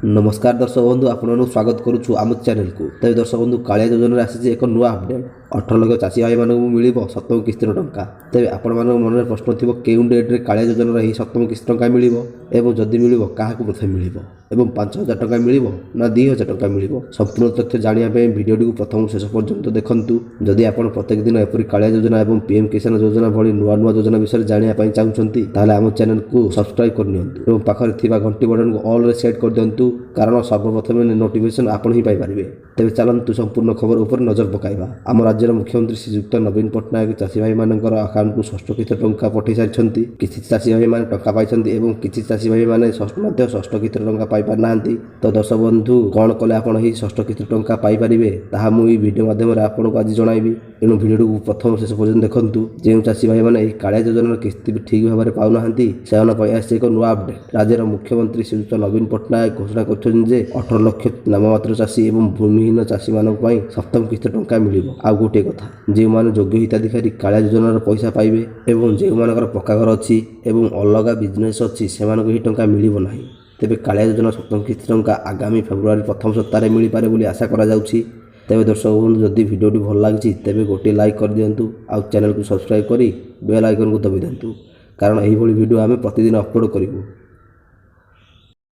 नमस्कार दर्शक बंधु आपको स्वागत करुछु आम चैनल को। तब दर्शक बंधु कालिया योजना आसी एक नुआ अपडेट 18 लाख चाषी भाई मानक मिल सप्तम किस्तिर टंका। तेज आपण मन में प्रश्न थी केउं डेट्रे कालिया योजना ही सप्तम किस्त टंका मिल जदि मिल क्या प्रथम मिल 5,000 टंका मिल ना 2,000 टंका मिल संपूर्ण तथ्य जानापी भिडियो प्रथम शेष पर्यंत देखूँ। जदि आप प्रत्येक दिन एपरी कालिया योजना और पीएम किसान योजना भली नुआ नुआ योजना विषय जानापी चाहते आम चैनल को सब्सक्राइब करनी पाखे घंटी बटन को ऑल सेट कर दिंतु कारण सर्वप्रथम नोटिफिकेशन आपण ही पाइपर। तेज चलतु संपूर्ण खबर उपर नजर पकाइबा। आम राज्यर मुख्यमंत्री श्रीजुक्त नवीन पट्टनायक चाषी भाई मानकर अकाउंट को 6 किस्त टंका पठै सारी। किसी चाषी भाई मैंने टंका पाई और किसी चाषी भाई मैंने 6 किस्त टंका पाइपर ना। तो दर्शक बंधु कौन कले आप 6 किस्त टंका पाइपर ताहा मुझे वीडियो माध्यम आपको आज जनइबी। एणु वीडियो को प्रथम शेष पर्यटन देखूँ। जो चाषी भाई मैंने कालिया योजनार किस्ती भी ठीक भाव में पाऊना से एक नुआ अपडेट। राज्यर मुख्यमंत्री श्रीजुक्त नवीन पट्टनायक घोषणा कर 18 लाख नाममात्र चाषी और भूमिहीन चाषी मानक सप्तम किस्त टंका मिल। आउ गोटे कथा जो मैंने योग्य हिताधिकारी कालिया योजनार पैसा पाइबे और जो मानकर पक्का घर अच्छी और अलग बिजनेस अच्छी से ही टंका मिल ना। तेज कालिया योजना सप्तम किस्त टंका आगामी फेब्रुआरी प्रथम सप्ताह मिल पारे बोली आशा करा जाउछि। तेज दर्शक बंधु जदि भिडियोटी भल लगी तेज गोटे लाइक कर दिंतु आउ चैनल को सब्सक्राइब करी बेल आइकन को दबाई दिंतु कारण यही भिडियो आम प्रतिदिन अपलोड करूँ।